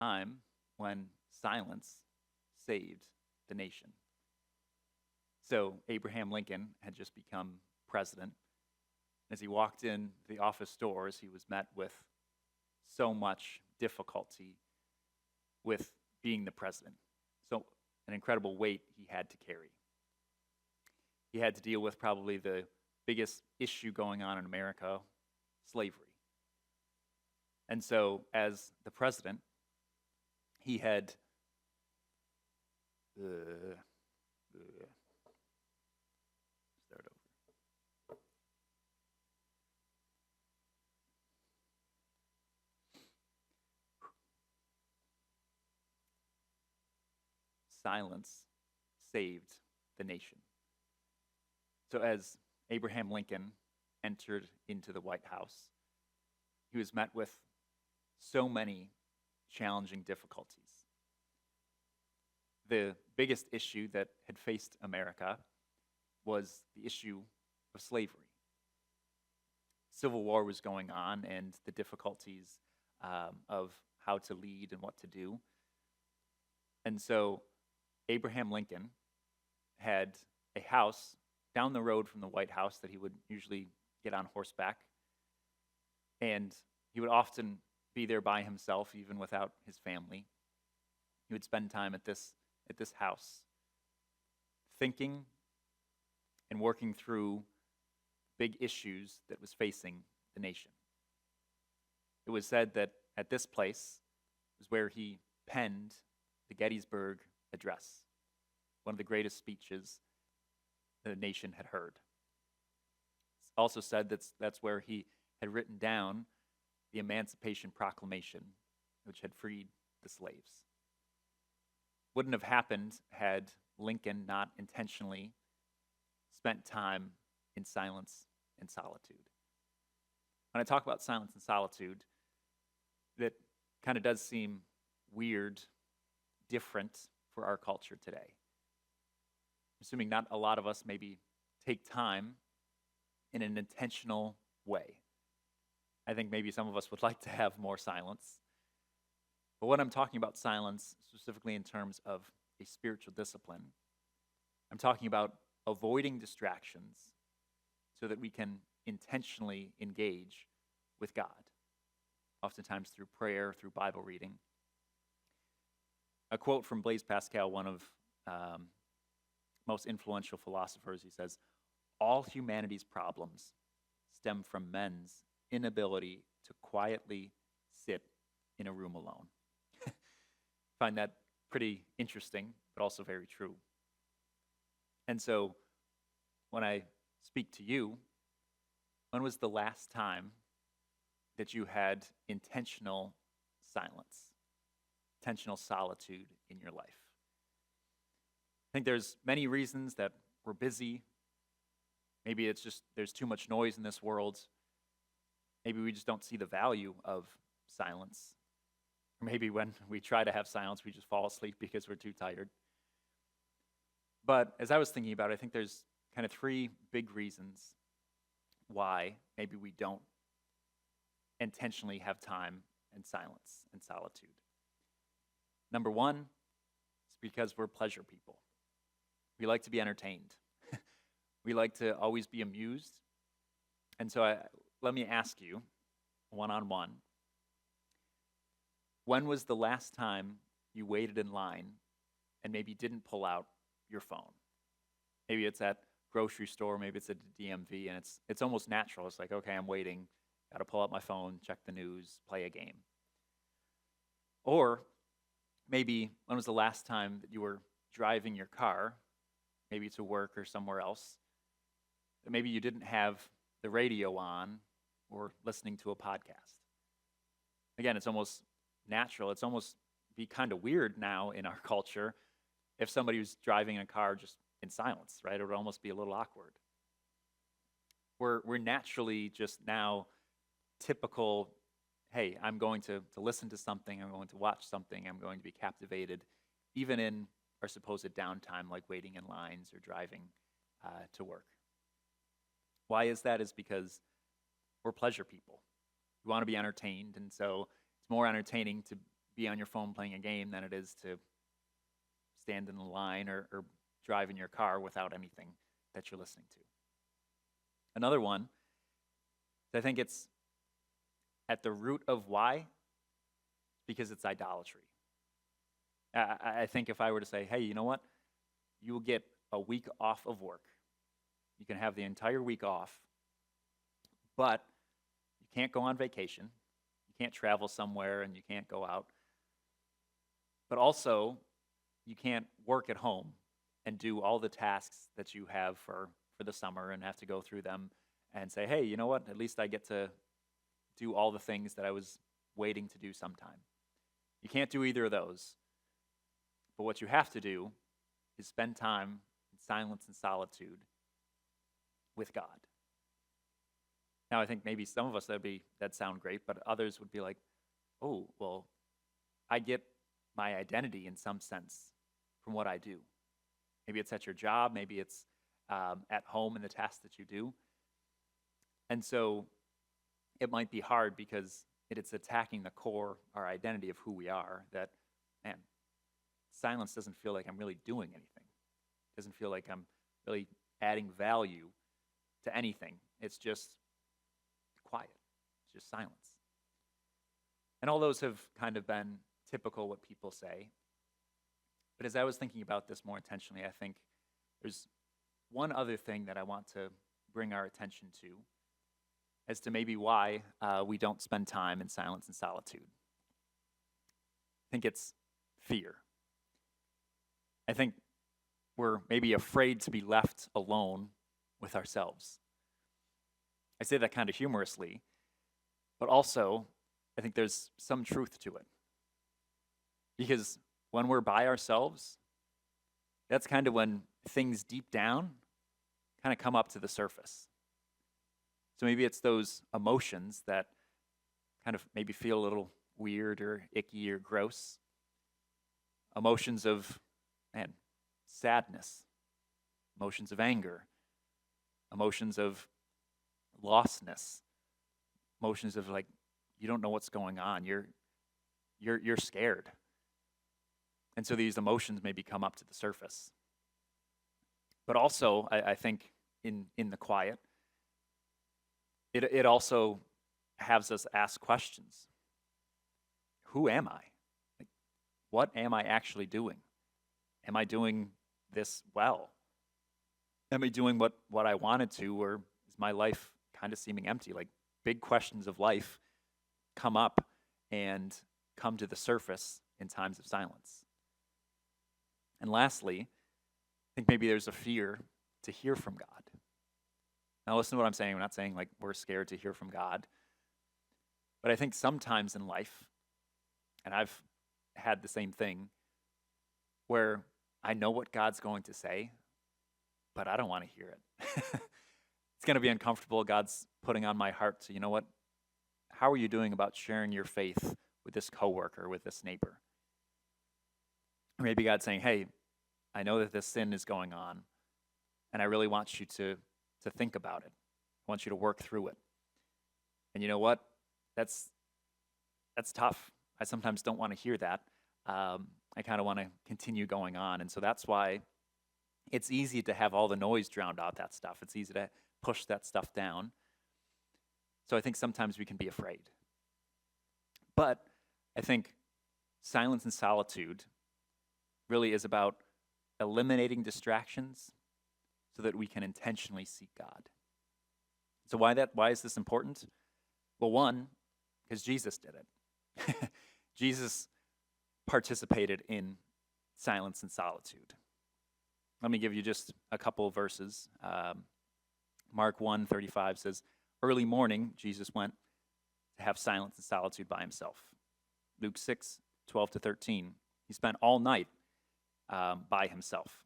Time when silence saved the nation. So Abraham Lincoln had just become president. As he walked in the office doors, he was met with so much difficulty with being the president. So an incredible weight he had to carry. He had to deal with probably the biggest issue going on in America, slavery. And so as the president, he had start over. Silence saved the nation. So as Abraham Lincoln entered into the White House, he was met with so many challenging difficulties. The biggest issue that had faced America was the issue of slavery. Civil War was going on, and the difficulties of how to lead and what to do. And so Abraham Lincoln had a house down the road from the White House that he would usually get on horseback. And he would often be there by himself, even without his family. He would spend time at this house, thinking and working through big issues that was facing the nation. It was said that at this place was where he penned the Gettysburg Address, one of the greatest speeches the nation had heard. It's also said that that's where he had written down the Emancipation Proclamation, which had freed the slaves. Wouldn't have happened had Lincoln not intentionally spent time in silence and solitude. When I talk about silence and solitude, that kind of does seem weird, different for our culture today. Assuming not a lot of us maybe take time in an intentional way. I think maybe some of us would like to have more silence. But when I'm talking about silence, specifically in terms of a spiritual discipline, I'm talking about avoiding distractions so that we can intentionally engage with God, oftentimes through prayer, through Bible reading. A quote from Blaise Pascal, one of most influential philosophers, he says, "All humanity's problems stem from men's inability to quietly sit in a room alone." Find that pretty interesting, but also very true. And so when I speak to you, when was the last time that you had intentional silence, intentional solitude in your life? I think there's many reasons that we're busy. Maybe it's just there's too much noise in this world. Maybe we just don't see the value of silence. Or maybe when we try to have silence, we just fall asleep because we're too tired. But as I was thinking about it, I think there's kind of three big reasons why maybe we don't intentionally have time and silence and solitude. Number one, it's because we're pleasure people. We like to be entertained. We like to always be amused. And so let me ask you, one-on-one, when was the last time you waited in line and maybe didn't pull out your phone? Maybe it's at grocery store, maybe it's at the DMV, and it's almost natural. It's like, okay, I'm waiting, got to pull out my phone, check the news, play a game. Or maybe when was the last time that you were driving your car, maybe to work or somewhere else, that maybe you didn't have the radio on or listening to a podcast? Again, it's almost natural. It's almost be kind of weird now in our culture if somebody was driving in a car just in silence, right? It would almost be a little awkward. We're naturally just now typical, hey, I'm going to listen to something, I'm going to watch something, I'm going to be captivated, even in our supposed downtime, like waiting in lines or driving to work. Why is that? Is because we're pleasure people. We want to be entertained, and so it's more entertaining to be on your phone playing a game than it is to stand in the line or drive in your car without anything that you're listening to. Another one, I think it's at the root of why, because it's idolatry. I think if I were to say, hey, you know what? You will get a week off of work. You can have the entire week off, but you can't go on vacation. You can't travel somewhere and you can't go out. But also, you can't work at home and do all the tasks that you have for the summer and have to go through them and say, hey, you know what? At least I get to do all the things that I was waiting to do sometime. You can't do either of those. But what you have to do is spend time in silence and solitude with God. Now, I think maybe some of us that'd sound great, but others would be like, oh, well, I get my identity in some sense from what I do. Maybe it's at your job, maybe it's at home in the tasks that you do. And so it might be hard because it's attacking the core, our identity of who we are, that, man, silence doesn't feel like I'm really doing anything. It doesn't feel like I'm really adding value to anything. It's just quiet. It's just silence. And all those have kind of been typical what people say. But as I was thinking about this more intentionally, I think there's one other thing that I want to bring our attention to as to maybe why we don't spend time in silence and solitude. I think it's fear. I think we're maybe afraid to be left alone with ourselves. I say that kind of humorously, but also I think there's some truth to it. Because when we're by ourselves, that's kind of when things deep down kind of come up to the surface. So maybe it's those emotions that kind of maybe feel a little weird or icky or gross. Emotions of, sadness. Emotions of anger. Emotions of lostness. Emotions of like, you don't know what's going on. You're scared. And so these emotions maybe come up to the surface. But also, I think in the quiet, it also has us ask questions. Who am I? Like, what am I actually doing? Am I doing this well? Am I doing what I wanted to, or is my life kind of seeming empty? Like, big questions of life come up and come to the surface in times of silence. And lastly, I think maybe there's a fear to hear from God. Now listen to what I'm saying. I'm not saying like we're scared to hear from God. But I think sometimes in life, and I've had the same thing, where I know what God's going to say, but I don't want to hear it. It's going to be uncomfortable. God's putting on my heart to, you know what? How are you doing about sharing your faith with this coworker, with this neighbor? Or maybe God's saying, hey, I know that this sin is going on, and I really want you to think about it. I want you to work through it. And you know what? That's tough. I sometimes don't want to hear that. I kind of want to continue going on. And so that's why it's easy to have all the noise drowned out that stuff. It's easy to push that stuff down. So I think sometimes we can be afraid. But I think silence and solitude really is about eliminating distractions so that we can intentionally seek God. So why is this important? Well, one, because Jesus did it. Jesus participated in silence and solitude. Let me give you just a couple of verses. Mark 1:35 says, early morning, Jesus went to have silence and solitude by himself. Luke 6:12-13, he spent all night by himself.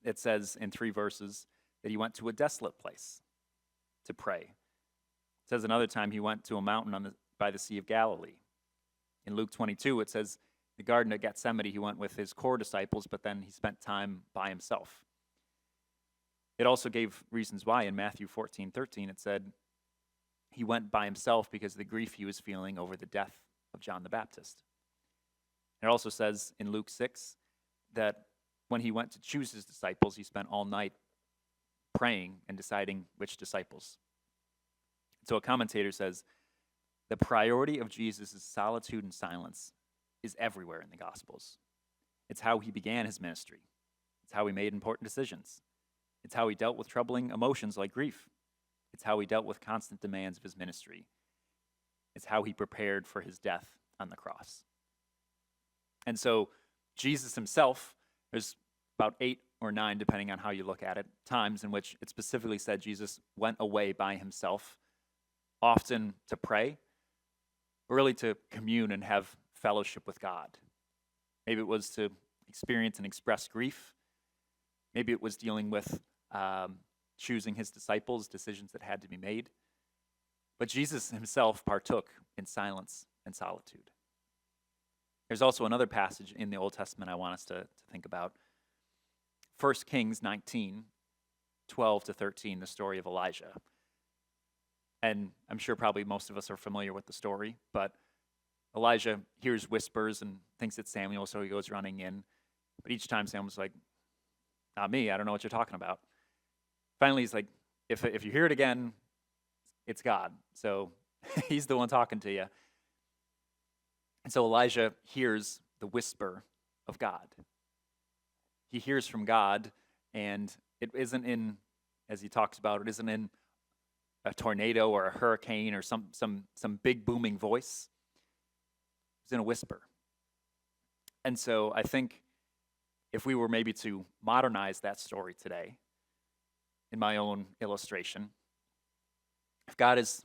It says in 3 verses that he went to a desolate place to pray. It says another time he went to a mountain by the Sea of Galilee. In Luke 22, it says the Garden of Gethsemane, he went with his core disciples, but then he spent time by himself. It also gave reasons why. In Matthew 14:13, it said he went by himself because of the grief he was feeling over the death of John the Baptist. It also says in Luke 6 that when he went to choose his disciples, he spent all night praying and deciding which disciples. So a commentator says, the priority of Jesus' solitude and silence is everywhere in the Gospels. It's how he began his ministry. It's how he made important decisions. It's how he dealt with troubling emotions like grief. It's how he dealt with constant demands of his ministry. It's how he prepared for his death on the cross. And so Jesus himself, there's about 8 or 9, depending on how you look at it, times in which it specifically said Jesus went away by himself, often to pray, really to commune and have fellowship with God. Maybe it was to experience and express grief. Maybe it was dealing with choosing his disciples, decisions that had to be made. But Jesus himself partook in silence and solitude. There's also another passage in the Old Testament I want us to think about. 1 Kings 19, 12 to 13, the story of Elijah. And I'm sure probably most of us are familiar with the story, but Elijah hears whispers and thinks it's Samuel, so he goes running in. But each time Samuel's like, not me, I don't know what you're talking about. Finally, he's like, if you hear it again, it's God. So he's the one talking to you. And so Elijah hears the whisper of God. He hears from God, and it isn't in, as he talks about, it isn't in a tornado or a hurricane or some big booming voice. It's in a whisper. And so I think if we were maybe to modernize that story today, in my own illustration, if God is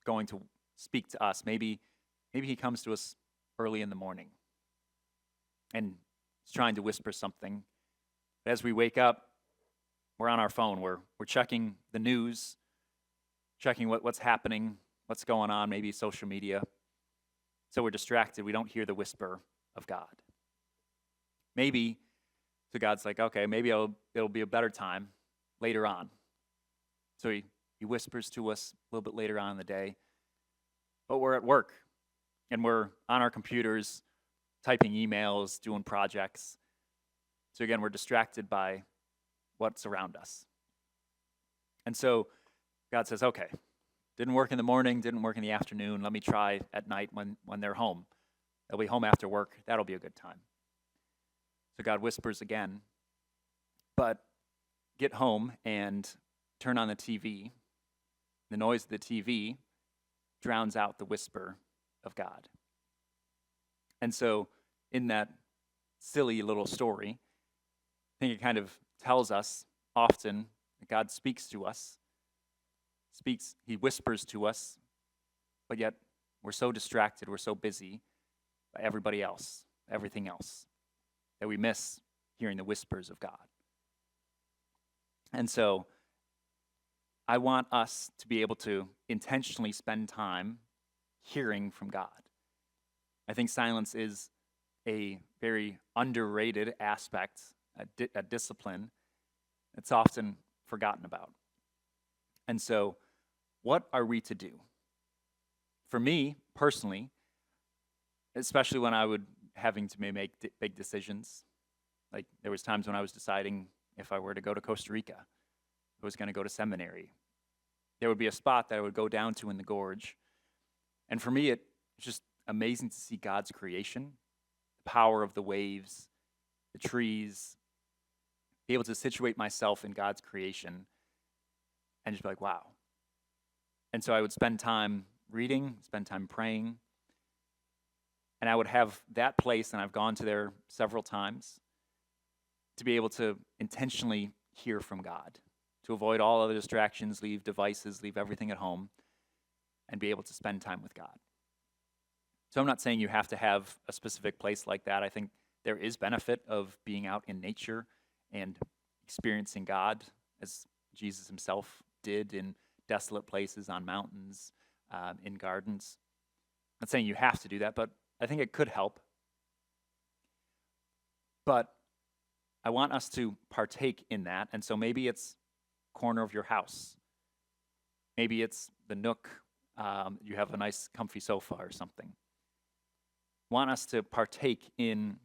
going to speak to us, maybe he comes to us early in the morning and is trying to whisper something. But as we wake up, we're on our phone. We're checking the news, checking what's happening, what's going on, maybe social media. So we're distracted. We don't hear the whisper of God. Maybe, so God's like, okay, maybe it'll be a better time later on. So he whispers to us a little bit later on in the day. But we're at work, and we're on our computers, typing emails, doing projects. So again, we're distracted by what's around us. And so God says, okay, didn't work in the morning, didn't work in the afternoon. Let me try at night when they're home. They'll be home after work. That'll be a good time. So God whispers again, but get home and turn on the TV. The noise of the TV drowns out the whisper of God. And so in that silly little story, I think it kind of tells us often that God speaks to us, he whispers to us, but yet we're so distracted, we're so busy by everybody else, everything else, that we miss hearing the whispers of God. And so I want us to be able to intentionally spend time hearing from God. I think silence is a very underrated aspect, a discipline that's often forgotten about. And so, what are we to do? For me, personally, especially when I would having to make big decisions, like there was times when I was deciding if I were to go to Costa Rica, I was going to go to seminary. There would be a spot that I would go down to in the gorge. And for me, it's just amazing to see God's creation, the power of the waves, the trees, be able to situate myself in God's creation and just be like, wow. And so I would spend time reading, spend time praying, and I would have that place, and I've gone to there several times, to be able to intentionally hear from God, to avoid all other distractions, leave devices, leave everything at home, and be able to spend time with God. So I'm not saying you have to have a specific place like that. I think there is benefit of being out in nature and experiencing God, as Jesus himself did in desolate places, on mountains, in gardens. I'm not saying you have to do that, but I think it could help. But I want us to partake in that, and so maybe it's corner of your house. Maybe it's the nook. You have a nice comfy sofa or something. want us to partake in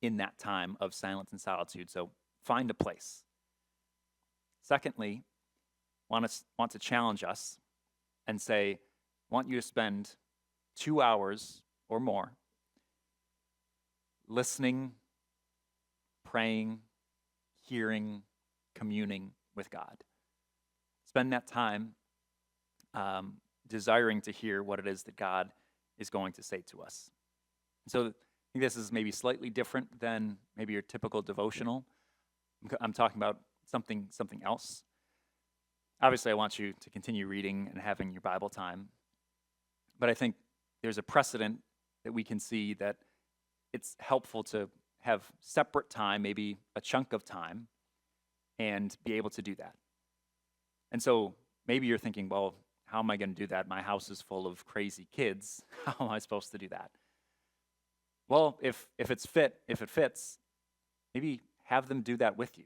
that time of silence and solitude. So find a place. Secondly, want to challenge us and say, want you to spend 2 hours or more listening, praying, hearing, communing with God. Spend that time desiring to hear what it is that God is going to say to us. So I think this is maybe slightly different than maybe your typical devotional. I'm talking about something else. Obviously, I want you to continue reading and having your Bible time. But I think there's a precedent that we can see that it's helpful to have separate time, maybe a chunk of time, and be able to do that. And so maybe you're thinking, well, how am I going to do that? My house is full of crazy kids. How am I supposed to do that? Well, if it fits, maybe have them do that with you.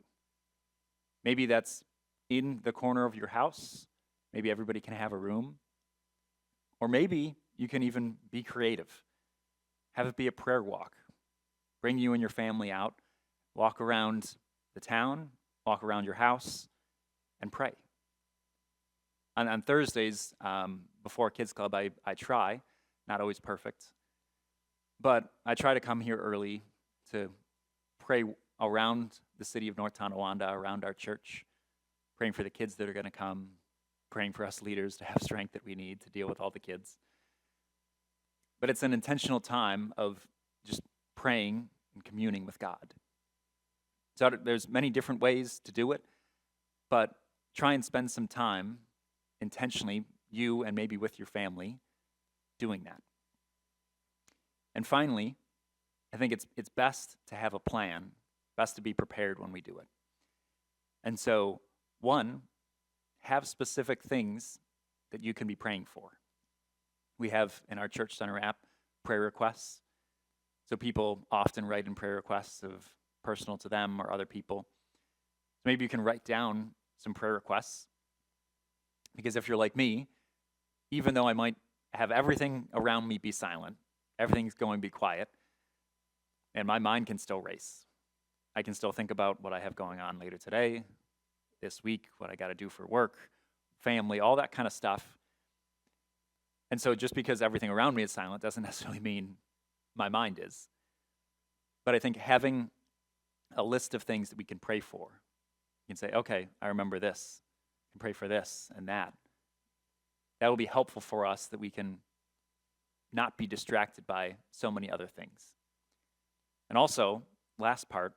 Maybe that's in the corner of your house. Maybe everybody can have a room. Or maybe you can even be creative. Have it be a prayer walk. Bring you and your family out, walk around the town, walk around your house, and pray. On Thursdays, before Kids Club, I try, not always perfect, but I try to come here early to pray around the city of North Tonawanda, around our church, praying for the kids that are going to come, praying for us leaders to have strength that we need to deal with all the kids. But it's an intentional time of just praying and communing with God. So there's many different ways to do it, but try and spend some time intentionally, you and maybe with your family, doing that. And finally, I think it's best to have a plan, best to be prepared when we do it. And so, one, have specific things that you can be praying for. We have in our Church Center app prayer requests. So people often write in prayer requests of personal to them or other people. Maybe you can write down some prayer requests. Because if you're like me, even though I might have everything around me be silent, everything's going to be quiet, and my mind can still race. I can still think about what I have going on later today, this week, what I got to do for work, family, all that kind of stuff. And so just because everything around me is silent doesn't necessarily mean my mind is. But I think having a list of things that we can pray for, you can say, okay, I remember this. And pray for this and that. That will be helpful for us that we can not be distracted by so many other things. And also, last part,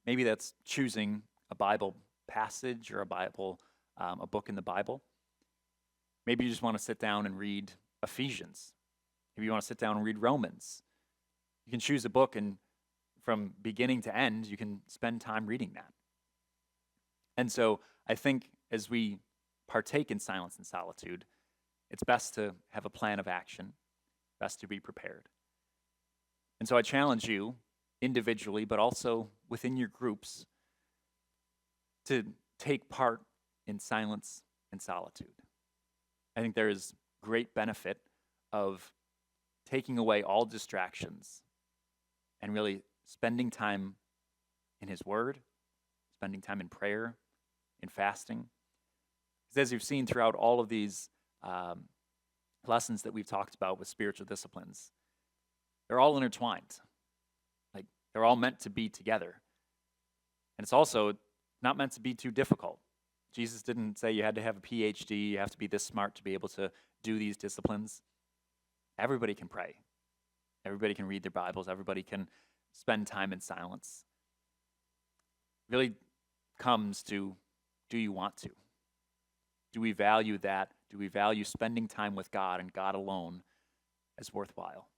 maybe that's choosing a Bible passage or a book in the Bible. Maybe you just want to sit down and read Ephesians. Maybe you want to sit down and read Romans. You can choose a book, and from beginning to end, you can spend time reading that. And so I think as we partake in silence and solitude, it's best to have a plan of action, best to be prepared. And so I challenge you individually, but also within your groups, to take part in silence and solitude. I think there is great benefit of taking away all distractions and really spending time in His Word, spending time in prayer, in fasting. Because as you've seen throughout all of these lessons that we've talked about with spiritual disciplines, they're all intertwined. Like, they're all meant to be together. And it's also not meant to be too difficult. Jesus didn't say you had to have a PhD, you have to be this smart to be able to do these disciplines. Everybody can pray. Everybody can read their Bibles. Everybody can spend time in silence. It really comes to, do you want to? Do we value that? Do we value spending time with God and God alone as worthwhile?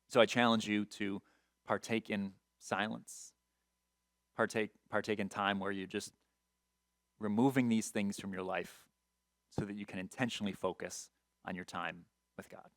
So I challenge you to partake in silence. Partake in time where you're just removing these things from your life so that you can intentionally focus on your time with God.